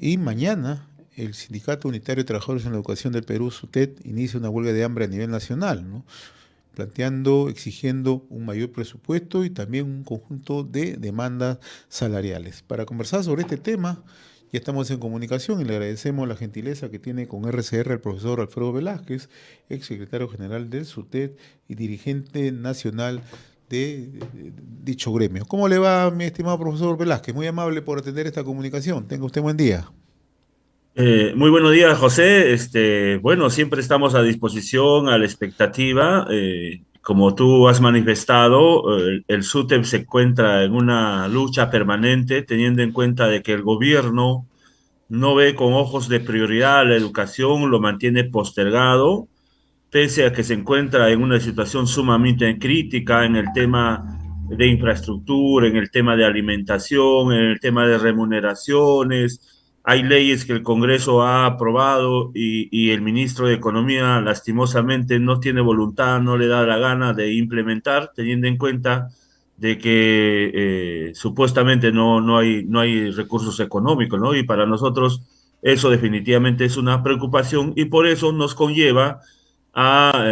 Y mañana el Sindicato Unitario de Trabajadores en la Educación del Perú, SUTED, inicia una huelga de hambre a nivel nacional, ¿no? Planteando, exigiendo un mayor presupuesto y también un conjunto de demandas salariales. Para conversar sobre este tema, ya estamos en comunicación y le agradecemos la gentileza que tiene con RCR el profesor Alfredo Velázquez, ex secretario general del SUTED y dirigente nacional de dicho gremio. ¿Cómo le va, mi estimado profesor Velázquez? Muy amable por atender esta comunicación. Tenga usted buen día. Muy buenos días, José. Bueno, siempre estamos a disposición, a la expectativa. Como tú has manifestado, el SUTEP se encuentra en una lucha permanente, teniendo en cuenta de que el gobierno no ve con ojos de prioridad la educación, lo mantiene postergado, pese a que se encuentra en una situación sumamente crítica en el tema de infraestructura, en el tema de alimentación, en el tema de remuneraciones. Hay leyes que el Congreso ha aprobado y el ministro de Economía lastimosamente no tiene voluntad, no le da la gana de implementar, teniendo en cuenta de que supuestamente no hay recursos económicos, ¿no? Y para nosotros eso definitivamente es una preocupación y por eso nos conlleva a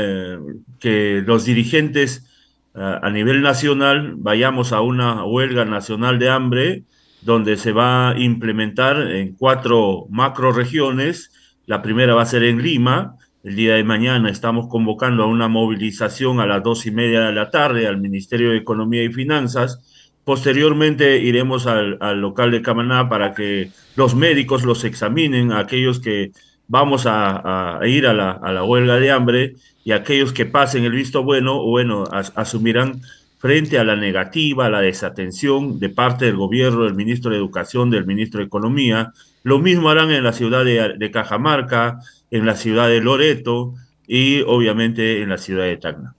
que los dirigentes a nivel nacional vayamos a una huelga nacional de hambre donde se va a implementar en 4 macroregiones. La primera va a ser en Lima. El día de mañana estamos convocando a una movilización a las 2:30 de la tarde al Ministerio de Economía y Finanzas. Posteriormente iremos al local de Camaná para que los médicos los examinen, a aquellos que vamos a ir a la huelga de hambre y aquellos que pasen el visto bueno, asumirán frente a la negativa, a la desatención de parte del gobierno, del ministro de Educación, del ministro de Economía. Lo mismo harán en la ciudad de Cajamarca, en la ciudad de Loreto y obviamente en la ciudad de Tacna.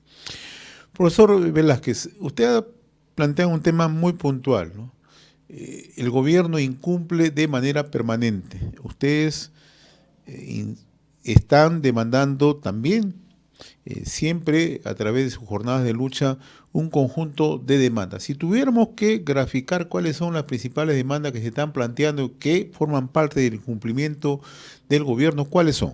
Profesor Velázquez, usted ha planteado un tema muy puntual, ¿no? El gobierno incumple de manera permanente. Ustedes están demandando también, siempre a través de sus jornadas de lucha, un conjunto de demandas. Si tuviéramos que graficar cuáles son las principales demandas que se están planteando que forman parte del incumplimiento del gobierno, ¿cuáles son?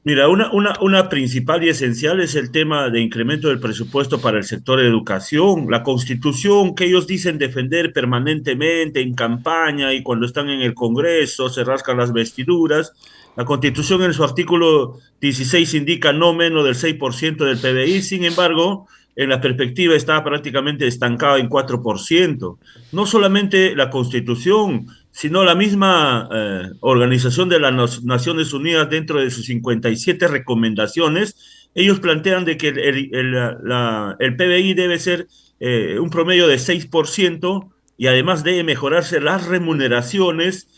Mira, una principal y esencial es el tema de incremento del presupuesto para el sector de educación, la constitución que ellos dicen defender permanentemente en campaña y cuando están en el Congreso se rascan las vestiduras. La constitución en su artículo 16 indica no menos del 6% del PBI, sin embargo, en la perspectiva está prácticamente estancada en 4%. No solamente la constitución, sino la misma Organización de las Naciones Unidas dentro de sus 57 recomendaciones, ellos plantean de que el PBI debe ser un promedio de 6% y además debe mejorarse las remuneraciones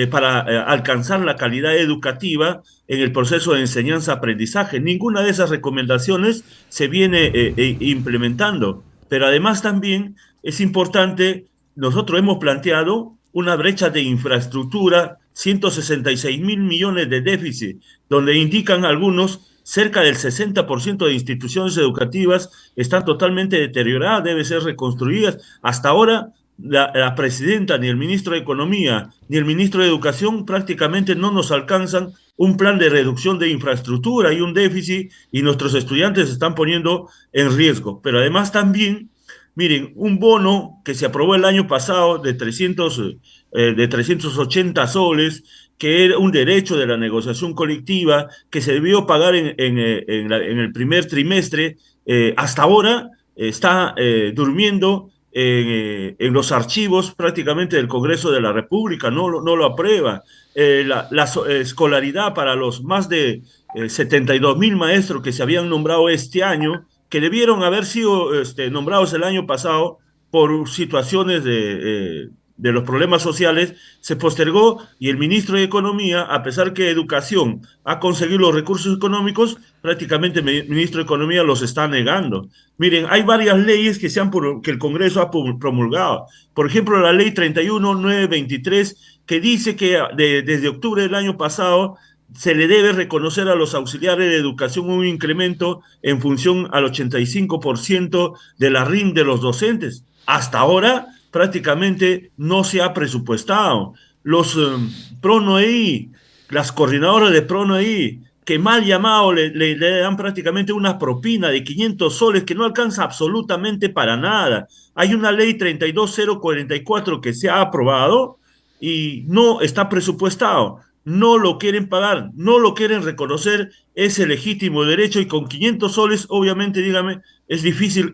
para alcanzar la calidad educativa en el proceso de enseñanza-aprendizaje. Ninguna de esas recomendaciones se viene implementando, pero además también es importante, nosotros hemos planteado una brecha de infraestructura, 166.000 millones de déficit, donde indican algunos cerca del 60% de instituciones educativas están totalmente deterioradas, deben ser reconstruidas. Hasta ahora, la presidenta, ni el ministro de Economía, ni el ministro de Educación prácticamente no nos alcanzan un plan de reducción de infraestructura y un déficit y nuestros estudiantes se están poniendo en riesgo. Pero además también, miren, un bono que se aprobó el año pasado de 380 soles, que era un derecho de la negociación colectiva, que se debió pagar en el primer trimestre, hasta ahora está durmiendo los archivos prácticamente del Congreso de la República, no lo aprueba. La escolaridad para los más de 72.000 maestros que se habían nombrado este año, que debieron haber sido nombrados el año pasado por situaciones de los problemas sociales, se postergó y el ministro de Economía, a pesar que Educación ha conseguido los recursos económicos, prácticamente el ministro de Economía los está negando. Miren, hay varias leyes que el Congreso ha promulgado. Por ejemplo, la ley 31923, que dice que desde octubre del año pasado se le debe reconocer a los auxiliares de educación un incremento en función al 85% de la RIN de los docentes. Hasta ahora prácticamente no se ha presupuestado. los PRONOI, las coordinadoras de PRONOI, que mal llamado le dan prácticamente una propina de 500 soles que no alcanza absolutamente para nada. Hay una ley 32044 que se ha aprobado y no está presupuestado. No lo quieren pagar, no lo quieren reconocer ese legítimo derecho y con 500 soles, obviamente, dígame, es difícil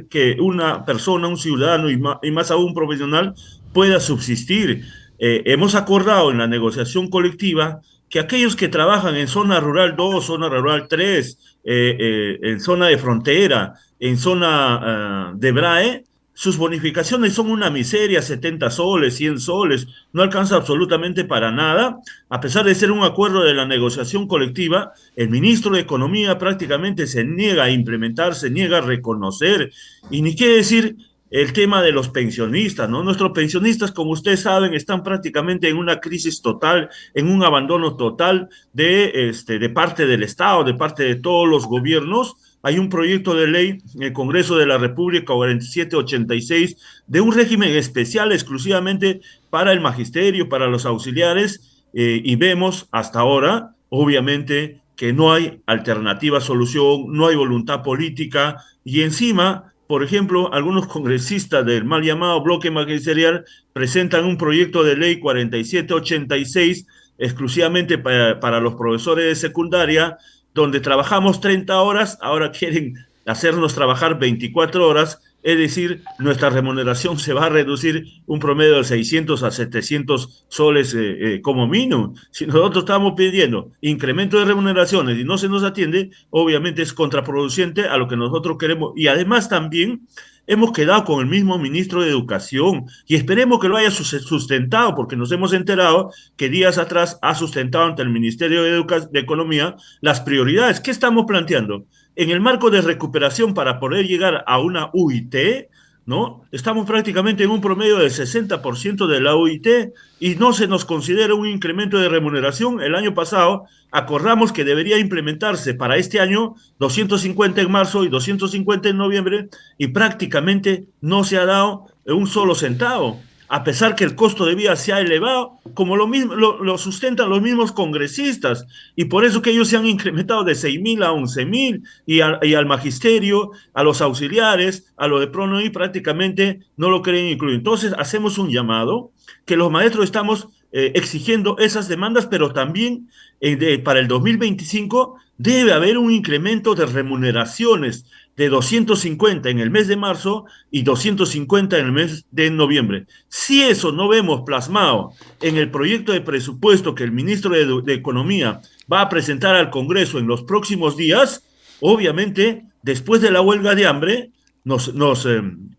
que una persona, un ciudadano y más aún un profesional pueda subsistir. Hemos acordado en la negociación colectiva que aquellos que trabajan en zona rural 2, zona rural 3, en zona de frontera, en zona de BRAE, sus bonificaciones son una miseria, 70 soles, 100 soles, no alcanza absolutamente para nada. A pesar de ser un acuerdo de la negociación colectiva, el ministro de Economía prácticamente se niega a implementar, se niega a reconocer, y ni qué decir el tema de los pensionistas, ¿no? Nuestros pensionistas, como ustedes saben, están prácticamente en una crisis total, en un abandono total de parte del Estado, de parte de todos los gobiernos. Hay un proyecto de ley en el Congreso de la República 4786 de un régimen especial exclusivamente para el magisterio, para los auxiliares, y vemos hasta ahora, obviamente, que no hay alternativa solución, no hay voluntad política y encima, por ejemplo, algunos congresistas del mal llamado bloque magisterial presentan un proyecto de ley 4786 exclusivamente para los profesores de secundaria, donde trabajamos 30 horas, ahora quieren hacernos trabajar 24 horas, es decir, nuestra remuneración se va a reducir un promedio de 600 a 700 soles como mínimo. Si nosotros estamos pidiendo incremento de remuneraciones y no se nos atiende, obviamente es contraproducente a lo que nosotros queremos. Y además también hemos quedado con el mismo ministro de Educación y esperemos que lo haya sustentado, porque nos hemos enterado que días atrás ha sustentado ante el Ministerio de Economía las prioridades. ¿Qué estamos planteando? En el marco de recuperación para poder llegar a una UIT, ¿no? Estamos prácticamente en un promedio del 60% de la UIT y no se nos considera un incremento de remuneración. El año pasado acordamos que debería implementarse para este año 250 en marzo y 250 en noviembre y prácticamente no se ha dado un solo centavo, a pesar que el costo de vida se ha elevado, como lo sustentan los mismos congresistas, y por eso que ellos se han incrementado de 6.000 a 11.000, y al magisterio, a los auxiliares, a lo de PRONOI, prácticamente no lo quieren incluir. Entonces, hacemos un llamado que los maestros estamos exigiendo esas demandas, pero también para el 2025 debe haber un incremento de remuneraciones de 250 en el mes de marzo y 250 en el mes de noviembre. Si eso no vemos plasmado en el proyecto de presupuesto que el ministro de Economía va a presentar al Congreso en los próximos días, obviamente, después de la huelga de hambre, nos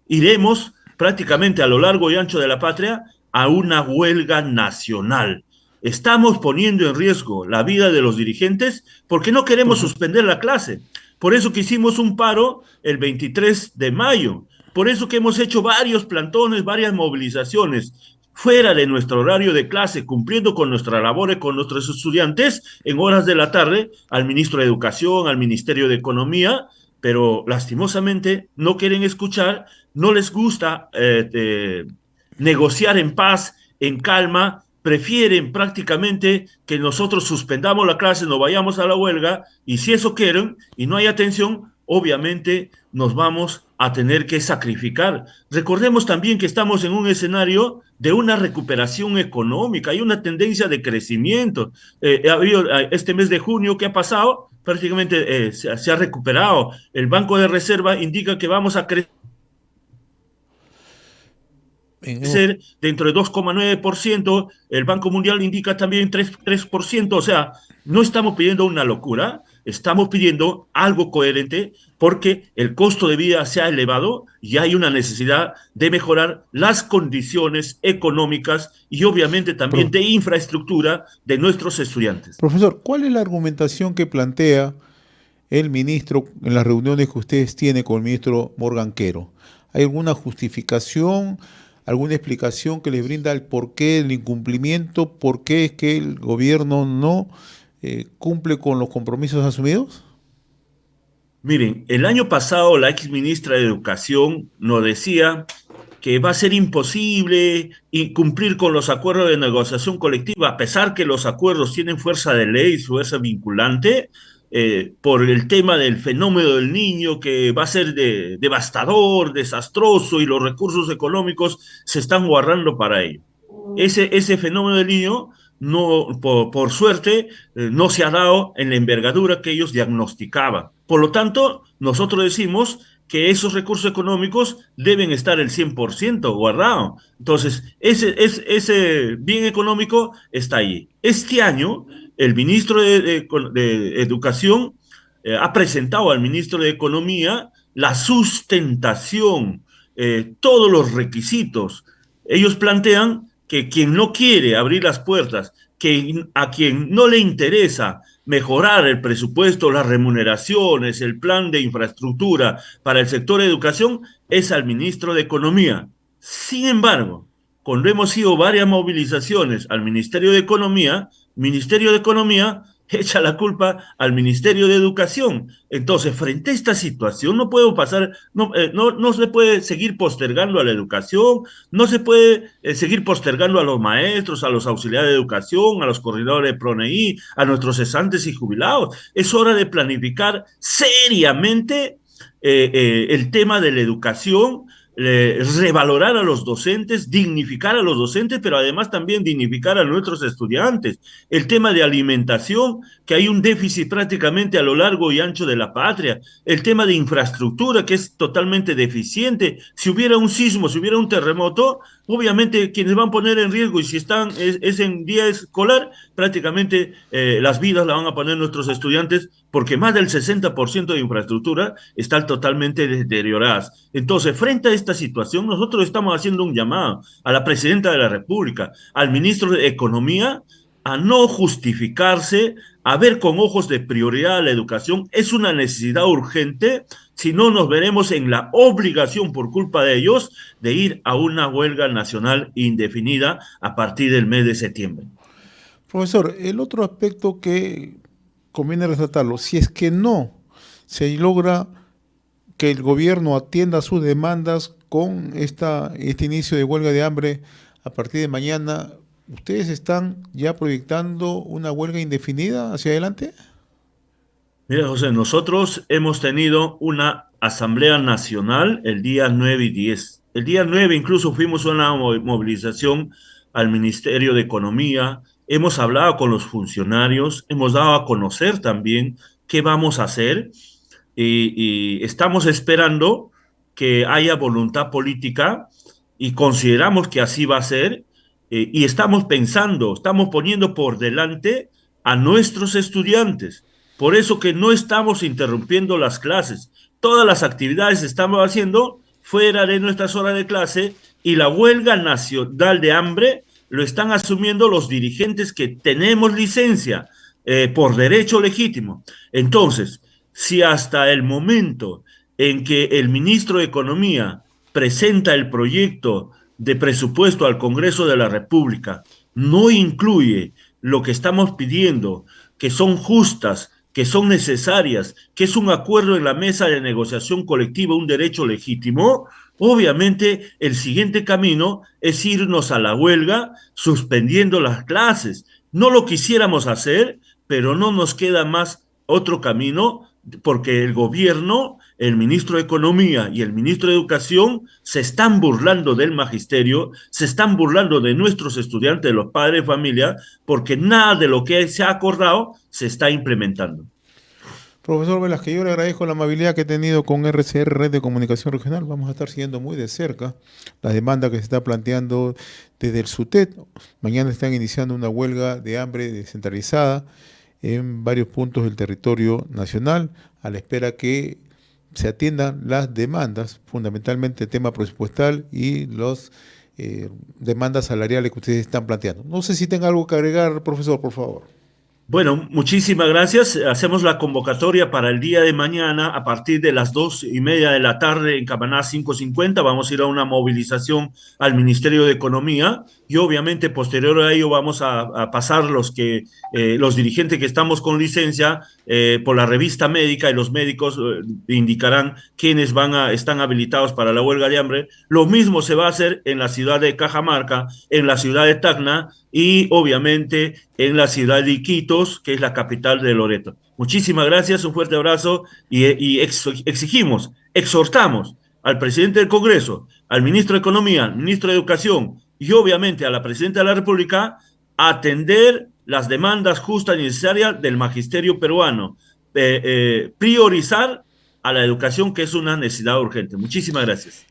iremos prácticamente a lo largo y ancho de la patria a una huelga nacional. Estamos poniendo en riesgo la vida de los dirigentes porque no queremos suspender la clase. Por eso que hicimos un paro el 23 de mayo. Por eso que hemos hecho varios plantones, varias movilizaciones fuera de nuestro horario de clase, cumpliendo con nuestra labor con nuestros estudiantes en horas de la tarde, al ministro de Educación, al Ministerio de Economía, pero lastimosamente no quieren escuchar, no les gusta negociar en paz, en calma, prefieren prácticamente que nosotros suspendamos la clase, nos vayamos a la huelga, y si eso quieren y no hay atención, obviamente nos vamos a tener que sacrificar. Recordemos también que estamos en un escenario de una recuperación económica, hay una tendencia de crecimiento. Ha habido este mes de junio que ha pasado, prácticamente se ha recuperado. El Banco de Reserva indica que vamos a crecer dentro de 2,9%, el Banco Mundial indica también 3%, o sea, no estamos pidiendo una locura, estamos pidiendo algo coherente porque el costo de vida se ha elevado y hay una necesidad de mejorar las condiciones económicas y obviamente también de infraestructura de nuestros estudiantes. Profesor, ¿cuál es la argumentación que plantea el ministro en las reuniones que ustedes tienen con el ministro Morgan Quero? ¿Hay alguna justificación, alguna explicación que les brinda el porqué del incumplimiento? ¿Por qué es que el gobierno no cumple con los compromisos asumidos? Miren, el año pasado la ex ministra de Educación nos decía que va a ser imposible y cumplir con los acuerdos de negociación colectiva, a pesar que los acuerdos tienen fuerza de ley, fuerza vinculante, por el tema del fenómeno del niño que va a ser devastador, desastroso y los recursos económicos se están guardando para ello. Ese fenómeno del niño, no, por suerte, no se ha dado en la envergadura que ellos diagnosticaban. Por lo tanto, nosotros decimos que esos recursos económicos deben estar el 100% guardados. Entonces, ese bien económico está ahí. Este año, el ministro de Educación ha presentado al ministro de Economía la sustentación, todos los requisitos. Ellos plantean que quien no quiere abrir las puertas, que a quien no le interesa mejorar el presupuesto, las remuneraciones, el plan de infraestructura para el sector de educación, es al ministro de Economía. Sin embargo, cuando hemos ido varias movilizaciones al Ministerio de Economía echa la culpa al Ministerio de Educación. Entonces, frente a esta situación, no puedo pasar, no se puede seguir postergando a la educación, no se puede seguir postergando a los maestros, a los auxiliares de educación, a los coordinadores de PRONEI, a nuestros cesantes y jubilados. Es hora de planificar seriamente el tema de la educación, revalorar a los docentes, dignificar a los docentes, pero además también dignificar a nuestros estudiantes. El tema de alimentación, que hay un déficit prácticamente a lo largo y ancho de la patria. El tema de infraestructura, que es totalmente deficiente. Si hubiera un sismo, si hubiera un terremoto, obviamente quienes van a poner en riesgo, y si es en día escolar, prácticamente las vidas las van a poner nuestros estudiantes, porque más del 60% de infraestructura están totalmente deterioradas. Entonces, frente a esta situación, nosotros estamos haciendo un llamado a la presidenta de la República, al ministro de Economía, a no justificarse, a ver con ojos de prioridad a la educación. Es una necesidad urgente, si no nos veremos en la obligación por culpa de ellos de ir a una huelga nacional indefinida a partir del mes de septiembre. Profesor, el otro aspecto que conviene resaltarlo, si es que no se logra que el gobierno atienda sus demandas con este inicio de huelga de hambre a partir de mañana, ¿ustedes están ya proyectando una huelga indefinida hacia adelante? Mira, José, nosotros hemos tenido una asamblea nacional el día 9 y 10. El día 9 incluso fuimos a una movilización al Ministerio de Economía, hemos hablado con los funcionarios, hemos dado a conocer también qué vamos a hacer y estamos esperando que haya voluntad política y consideramos que así va a ser y estamos pensando, estamos poniendo por delante a nuestros estudiantes. Por eso que no estamos interrumpiendo las clases. Todas las actividades estamos haciendo fuera de nuestras horas de clase y la huelga nacional de hambre lo están asumiendo los dirigentes que tenemos licencia por derecho legítimo. Entonces, si hasta el momento en que el ministro de Economía presenta el proyecto de presupuesto al Congreso de la República, no incluye lo que estamos pidiendo, que son justas, que son necesarias, que es un acuerdo en la mesa de negociación colectiva, un derecho legítimo, obviamente el siguiente camino es irnos a la huelga suspendiendo las clases. No lo quisiéramos hacer, pero no nos queda más otro camino porque el gobierno, el ministro de Economía y el ministro de Educación se están burlando del magisterio, se están burlando de nuestros estudiantes, de los padres de familia, porque nada de lo que se ha acordado se está implementando. Profesor Velázquez, yo le agradezco la amabilidad que he tenido con RCR, Red de Comunicación Regional. Vamos a estar siguiendo muy de cerca las demandas que se está planteando desde el SUTET. Mañana están iniciando una huelga de hambre descentralizada en varios puntos del territorio nacional, a la espera que se atiendan las demandas, fundamentalmente el tema presupuestal y las demandas salariales que ustedes están planteando. No sé si tenga algo que agregar, profesor, por favor. Bueno, muchísimas gracias. Hacemos la convocatoria para el día de mañana a partir de las 2:30 de la tarde en Camaná 550. Vamos a ir a una movilización al Ministerio de Economía y obviamente posterior a ello vamos a pasar los dirigentes que estamos con licencia por la revista médica y los médicos indicarán quiénes están habilitados para la huelga de hambre. Lo mismo se va a hacer en la ciudad de Cajamarca, en la ciudad de Tacna y obviamente en la ciudad de Iquitos, que es la capital de Loreto. Muchísimas gracias, un fuerte abrazo y exigimos, exhortamos al presidente del Congreso, al ministro de Economía, al ministro de Educación y obviamente a la presidenta de la República a atender las demandas justas y necesarias del magisterio peruano, priorizar a la educación, que es una necesidad urgente. Muchísimas gracias.